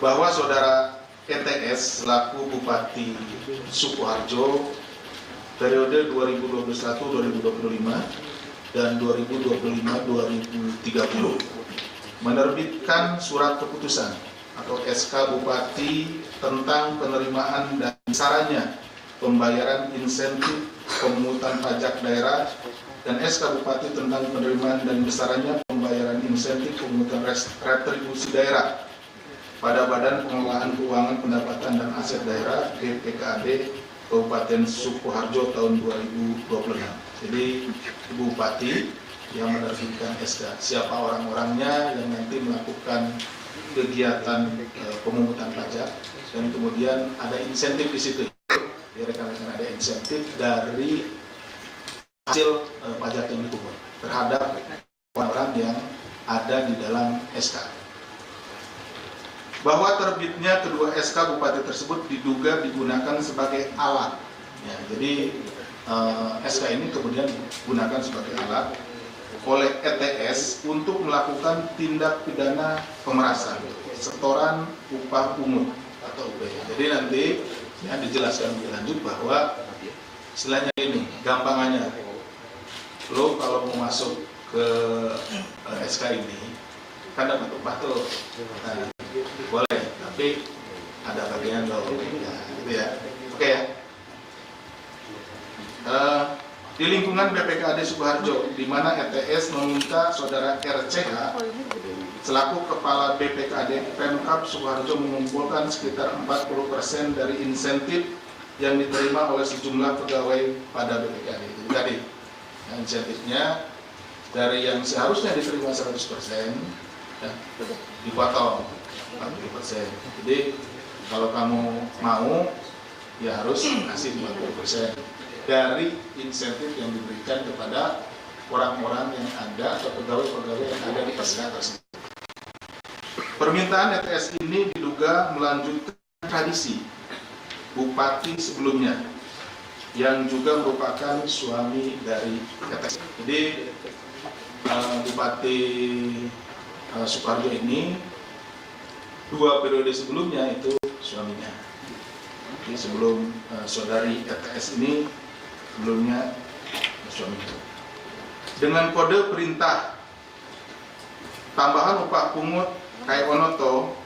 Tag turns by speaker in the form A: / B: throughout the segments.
A: bahwa saudara ETS selaku Bupati Sukoharjo periode 2021-2025 dan 2025-2030 menerbitkan surat keputusan atau SK Bupati tentang penerimaan dan besarannya pembayaran insentif pemungutan pajak daerah dan SK Bupati tentang penerimaan dan besarannya pembayaran insentif pemungutan retribusi daerah pada Badan Pengelolaan Keuangan Pendapatan dan Aset Daerah BPKAD Kabupaten Sukoharjo tahun 2026. Jadi Ibu Bupati yang menerbitkan SK, siapa orang-orangnya yang nanti melakukan kegiatan pemungutan pajak, dan kemudian ada insentif di situ. Rekan-rekan, ada insentif dari hasil pajak yang dipungut terhadap orang yang ada di dalam SK. Bahwa terbitnya kedua SK Bupati tersebut diduga digunakan sebagai alat. Ya, jadi SK ini kemudian digunakan sebagai alat oleh ETS untuk melakukan tindak pidana pemerasan, setoran upah pungut atau UPH. Jadi nanti ya dijelaskan lebih lanjut bahwa istilahnya ini, gampangannya, lo kalau mau masuk ke SK ini kan dapat upah tuh, nah, boleh, tapi ada bagian lo, ya, gitu ya, oke ya. Di lingkungan BPKAD Sukoharjo, di mana ETS meminta saudara RCH selaku Kepala BPKAD Pemkab Sukoharjo mengumpulkan sekitar 40% dari insentif yang diterima oleh sejumlah pegawai pada BPKAD. Jadi tadi insentifnya dari yang seharusnya diterima 100% ya, dipotong 40%. Jadi kalau kamu mau ya harus kasih 50% dari insentif yang diberikan kepada orang-orang yang ada atau pegawai-pegawai yang ada di SK tersebut. Permintaan ETS ini diduga melanjutkan tradisi Bupati sebelumnya yang juga merupakan suami dari ETS. Jadi Bupati Sukoharjo ini 2 periode sebelumnya itu suaminya. Jadi sebelum saudari ETS ini sebelumnya suaminya. Dengan kode perintah tambahan upah pungut kayak onoto,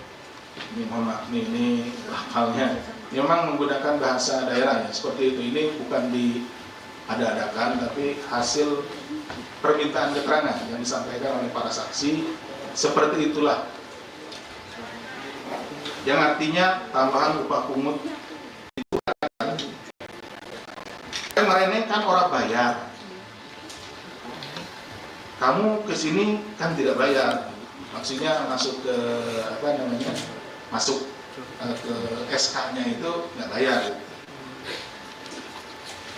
A: ini mohon maaf ini halnya memang menggunakan bahasa daerah ya, seperti itu. Ini bukan diada-adakan tapi hasil permintaan keterangan yang disampaikan oleh para saksi, seperti itulah. Yang artinya tambahan upah pungut itu kemarin kan orang bayar, kamu kesini kan tidak bayar, maksudnya masuk ke masuk ke SK-nya itu nggak bayar.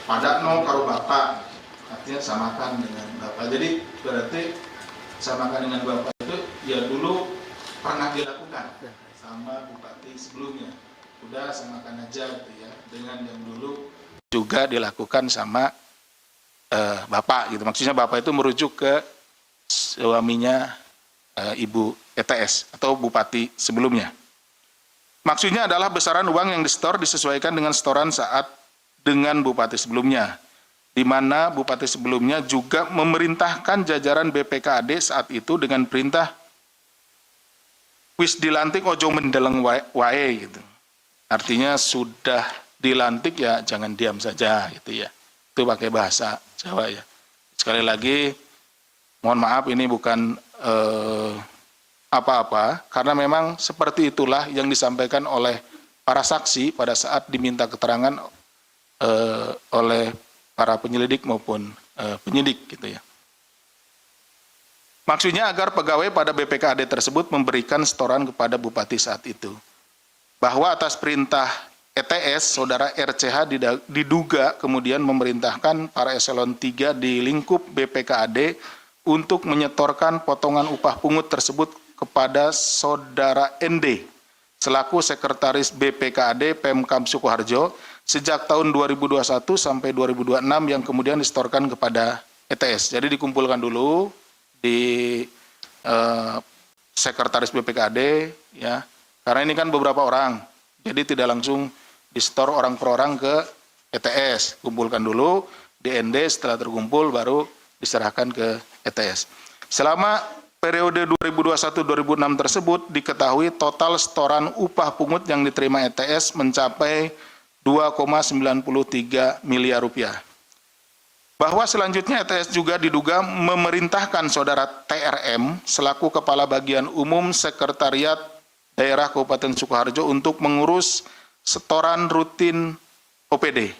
A: Pada no karo bapak, artinya samakan dengan bapak. Jadi berarti samakan dengan bapak itu ya dulu pernah dilakukan sama bupati sebelumnya. Udah samakan aja gitu ya, dengan yang dulu juga dilakukan sama bapak gitu. Maksudnya bapak itu merujuk ke suaminya Ibu ETS atau bupati sebelumnya. Maksudnya adalah besaran uang yang disetor disesuaikan dengan setoran saat dengan bupati sebelumnya, di mana bupati sebelumnya juga memerintahkan jajaran BPKAD saat itu dengan perintah wis dilantik ojo mendeleng wae gitu. Artinya sudah dilantik ya jangan diam saja gitu ya. Itu pakai bahasa Jawa ya. Sekali lagi mohon maaf ini bukan apa-apa karena memang seperti itulah yang disampaikan oleh para saksi pada saat diminta keterangan oleh para penyelidik maupun penyidik gitu ya. Maksudnya agar pegawai pada BPKAD tersebut memberikan setoran kepada bupati saat itu. Bahwa atas perintah ETS, saudara RCH diduga kemudian memerintahkan para eselon 3 di lingkup BPKAD untuk menyetorkan potongan upah pungut tersebut kepada saudara ND selaku sekretaris BPKAD Pemkab Sukoharjo sejak tahun 2021 sampai 2026 yang kemudian disetorkan kepada ETS. Jadi dikumpulkan dulu di sekretaris BPKAD ya, Karena ini kan beberapa orang, jadi tidak langsung di-store orang per orang ke ETS. Kumpulkan dulu, DND setelah terkumpul baru diserahkan ke ETS. Selama periode 2021-2006 tersebut diketahui total setoran upah pungut yang diterima ETS mencapai 2,93 miliar rupiah. Bahwa selanjutnya ETS juga diduga memerintahkan saudara TRM selaku Kepala Bagian Umum Sekretariat Daerah Kabupaten Sukoharjo untuk mengurus setoran rutin OPD.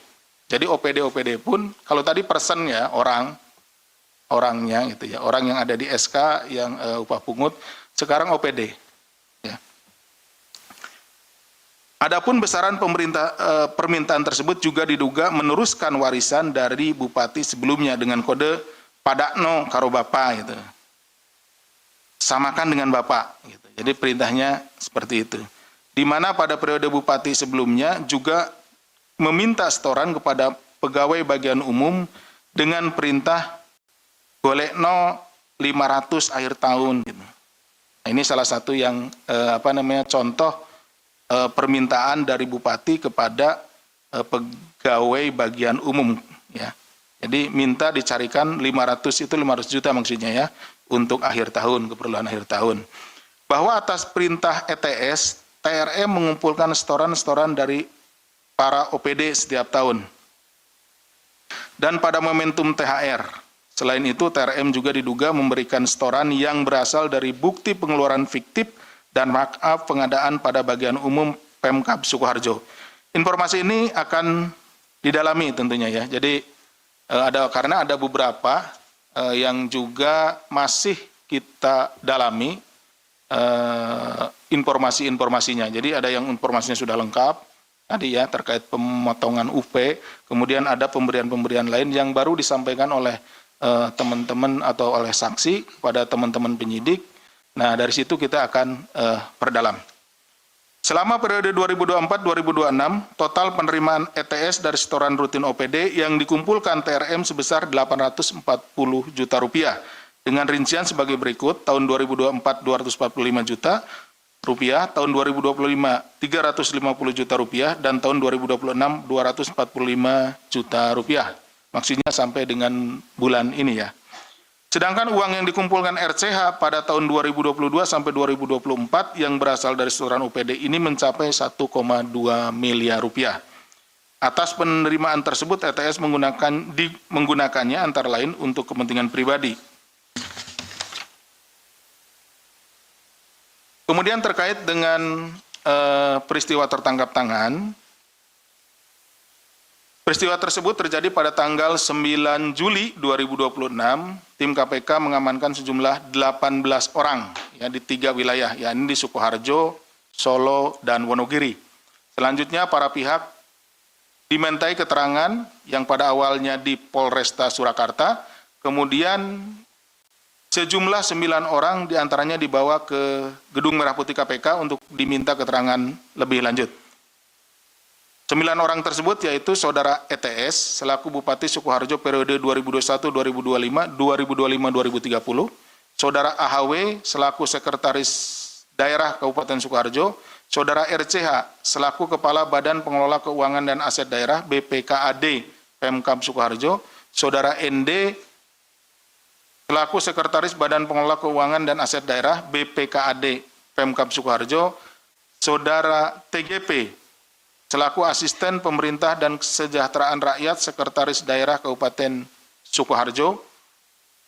A: Jadi OPD pun, kalau tadi person ya orangnya gitu ya, orang yang ada di SK yang upah pungut, sekarang OPD. Ya. Adapun besaran permintaan tersebut juga diduga meneruskan warisan dari bupati sebelumnya dengan kode padakno karo bapak gitu. Samakan dengan bapak gitu. Jadi perintahnya seperti itu. Di mana pada periode bupati sebelumnya juga meminta setoran kepada pegawai bagian umum dengan perintah golekno 500 akhir tahun gitu. Nah, ini salah satu yang contoh permintaan dari bupati kepada pegawai bagian umum ya. Jadi minta dicarikan 500 juta maksudnya ya untuk akhir tahun, keperluan akhir tahun. Bahwa atas perintah ETS, TRM mengumpulkan setoran dari para OPD setiap tahun. Dan pada momentum THR, selain itu TRM juga diduga memberikan setoran yang berasal dari bukti pengeluaran fiktif dan markup pengadaan pada bagian umum Pemkab Sukoharjo. Informasi ini akan didalami tentunya ya. Jadi karena ada beberapa yang juga masih kita dalami informasinya. Jadi ada yang informasinya sudah lengkap tadi ya terkait pemotongan UP, kemudian ada pemberian-pemberian lain yang baru disampaikan oleh teman-teman atau oleh saksi kepada teman-teman penyidik. Nah, dari situ kita akan perdalam. Selama periode 2024-2026, total penerimaan ETS dari setoran rutin OPD yang dikumpulkan TRM sebesar 840 juta rupiah. Dengan rincian sebagai berikut, tahun 2024 245 juta rupiah, tahun 2025 350 juta rupiah, dan tahun 2026 245 juta rupiah. Maksudnya sampai dengan bulan ini ya. Sedangkan uang yang dikumpulkan RCH pada tahun 2022 sampai 2024 yang berasal dari setoran UPD ini mencapai 1,2 miliar rupiah. Atas penerimaan tersebut ETS menggunakannya antara lain untuk kepentingan pribadi. Kemudian terkait dengan peristiwa tertangkap tangan, peristiwa tersebut terjadi pada tanggal 9 Juli 2026. Tim KPK mengamankan sejumlah 18 orang ya, di 3 wilayah, yakni di Sukoharjo, Solo, dan Wonogiri. Selanjutnya para pihak dimintai keterangan yang pada awalnya di Polresta Surakarta, kemudian sejumlah 9 orang diantaranya dibawa ke Gedung Merah Putih KPK untuk diminta keterangan lebih lanjut. 9 orang tersebut yaitu Saudara ETS selaku Bupati Sukoharjo periode 2021-2025, 2025-2030, Saudara AHW selaku Sekretaris Daerah Kabupaten Sukoharjo, Saudara RCH selaku Kepala Badan Pengelola Keuangan dan Aset Daerah BPKAD Pemkab Sukoharjo, Saudara ND selaku Sekretaris Badan Pengelola Keuangan dan Aset Daerah BPKAD Pemkab Sukoharjo, Saudara TGP selaku Asisten Pemerintah dan Kesejahteraan Rakyat Sekretaris Daerah Kabupaten Sukoharjo,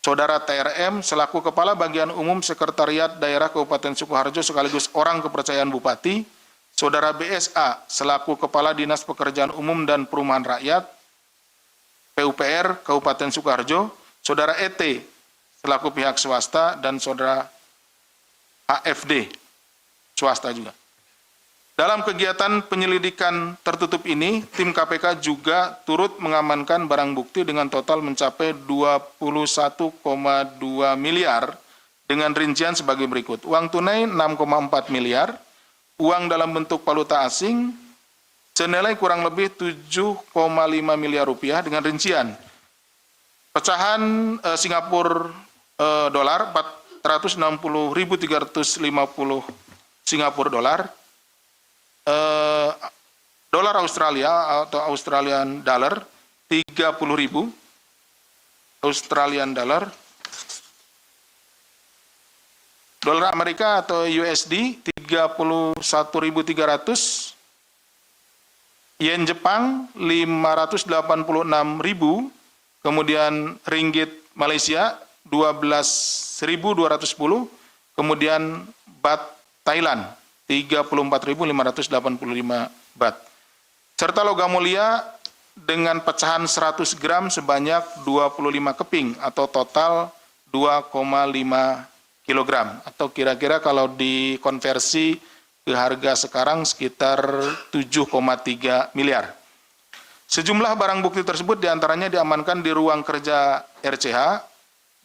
A: Saudara TRM selaku Kepala Bagian Umum Sekretariat Daerah Kabupaten Sukoharjo sekaligus orang kepercayaan Bupati, Saudara BSA selaku Kepala Dinas Pekerjaan Umum dan Perumahan Rakyat PUPR Kabupaten Sukoharjo, Saudara ET selaku pihak swasta, dan Saudara AFD swasta juga. Dalam kegiatan penyelidikan tertutup ini, tim KPK juga turut mengamankan barang bukti dengan total mencapai 21,2 miliar dengan rincian sebagai berikut. Uang tunai 6,4 miliar, uang dalam bentuk valuta asing senilai kurang lebih 7,5 miliar rupiah dengan rincian pecahan Singapura dolar 460.350 Singapura dolar, dolar Australia atau Australian dollar 30.000 Australian dollar, dolar Amerika atau USD 31.300, yen Jepang 586.000, kemudian ringgit Malaysia 12.210, kemudian bat Thailand 34.585 bat, serta logam mulia dengan pecahan 100 gram sebanyak 25 keping atau total 2,5 kilogram, atau kira-kira kalau dikonversi ke harga sekarang sekitar 7,3 miliar. Sejumlah barang bukti tersebut diantaranya diamankan di ruang kerja RCH,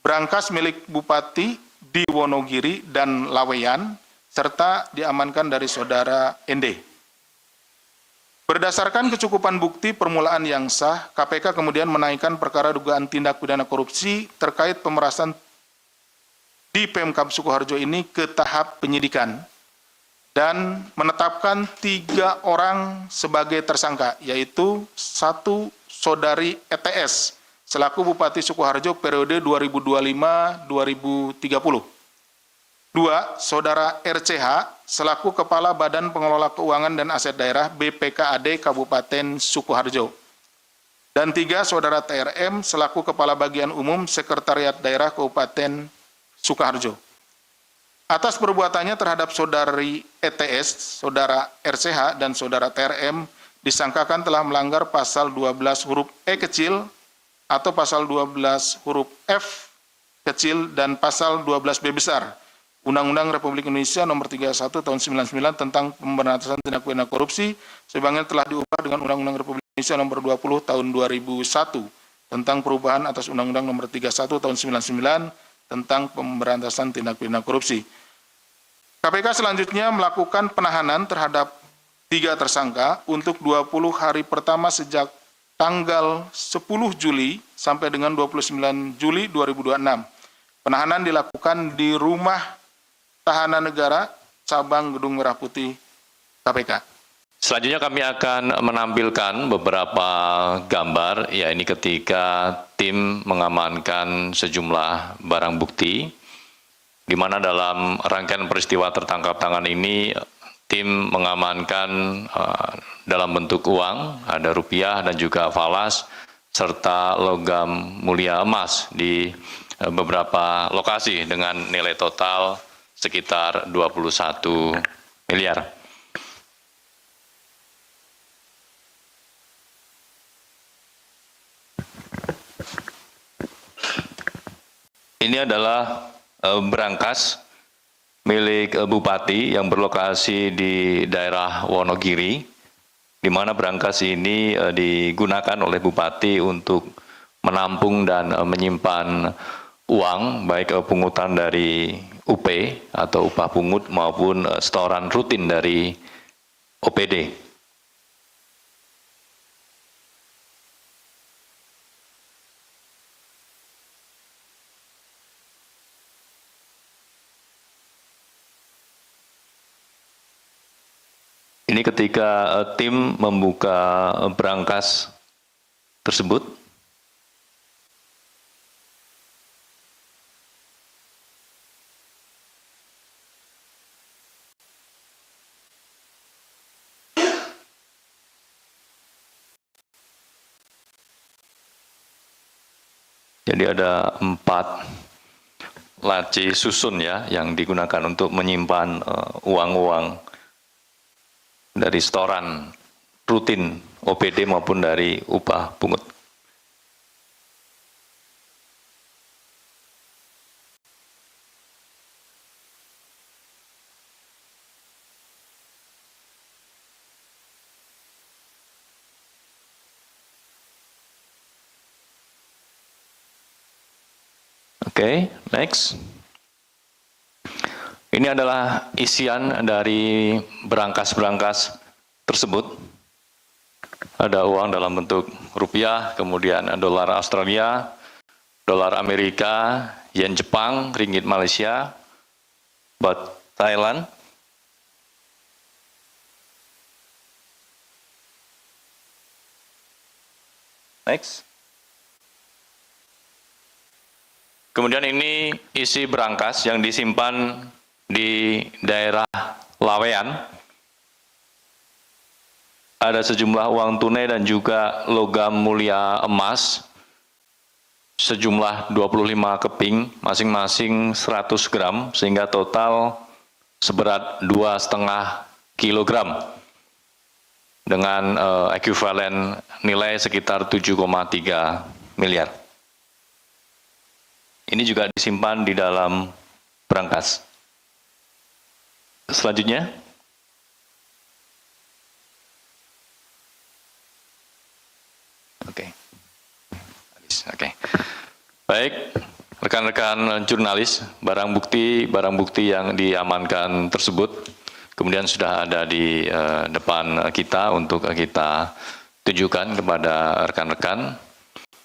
A: berangkas milik Bupati di Wonogiri dan Laweyan, serta diamankan dari saudara ND. Berdasarkan kecukupan bukti permulaan yang sah, KPK kemudian menaikkan perkara dugaan tindak pidana korupsi terkait pemerasan di Pemkab Sukoharjo ini ke tahap penyidikan dan menetapkan 3 orang sebagai tersangka, yaitu 1 saudari ETS selaku Bupati Sukoharjo periode 2025-2030. 2. Saudara RCH selaku Kepala Badan Pengelola Keuangan dan Aset Daerah BPKAD Kabupaten Sukoharjo. Dan 3. Saudara TRM selaku Kepala Bagian Umum Sekretariat Daerah Kabupaten Sukoharjo. Atas perbuatannya terhadap saudari ETS, saudara RCH, dan saudara TRM disangkakan telah melanggar pasal 12 huruf E kecil atau pasal 12 huruf F kecil dan pasal 12B besar Undang-Undang Republik Indonesia Nomor 31 Tahun 99 tentang Pemberantasan Tindak Pidana Korupsi, sebagaimana telah diubah dengan Undang-Undang Republik Indonesia Nomor 20 Tahun 2001 tentang perubahan atas Undang-Undang Nomor 31 Tahun 99 tentang Pemberantasan Tindak Pidana Korupsi. KPK selanjutnya melakukan penahanan terhadap 3 tersangka untuk 20 hari pertama sejak tanggal 10 Juli sampai dengan 29 Juli 2026. Penahanan dilakukan di Rumah Tahanan Negara Cabang Gedung Merah Putih KPK.
B: Selanjutnya kami akan menampilkan beberapa gambar, ya ini ketika tim mengamankan sejumlah barang bukti, di mana dalam rangkaian peristiwa tertangkap tangan ini tim mengamankan dalam bentuk uang, ada rupiah dan juga falas, serta logam mulia emas di beberapa lokasi dengan nilai total sekitar 21 miliar. Ini adalah berangkas milik Bupati yang berlokasi di daerah Wonogiri, di mana berangkas ini digunakan oleh Bupati untuk menampung dan menyimpan uang, baik pungutan dari UP atau upah pungut maupun setoran rutin dari OPD. Ini ketika tim membuka berangkas tersebut. Jadi ada 4 laci susun ya yang digunakan untuk menyimpan uang-uang dari setoran rutin OPD maupun dari upah pungut. Oke, next. Ini adalah isian dari berangkas-berangkas tersebut. Ada uang dalam bentuk rupiah, kemudian dolar Australia, dolar Amerika, yen Jepang, ringgit Malaysia, baht Thailand, Next. Kemudian ini isi berangkas yang disimpan di daerah Lawean. Ada sejumlah uang tunai dan juga logam mulia emas sejumlah 25 keping, masing-masing 100 gram, sehingga total seberat 2,5 kilogram dengan ekuivalen nilai sekitar 7,3 miliar. Ini juga disimpan di dalam berangkas. Selanjutnya. Oke. Baik, rekan-rekan jurnalis, barang bukti yang diamankan tersebut kemudian sudah ada di depan kita untuk kita tunjukkan kepada rekan-rekan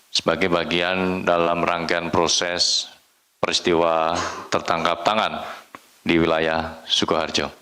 B: sebagai bagian dalam rangkaian proses peristiwa tertangkap tangan di wilayah Sukoharjo.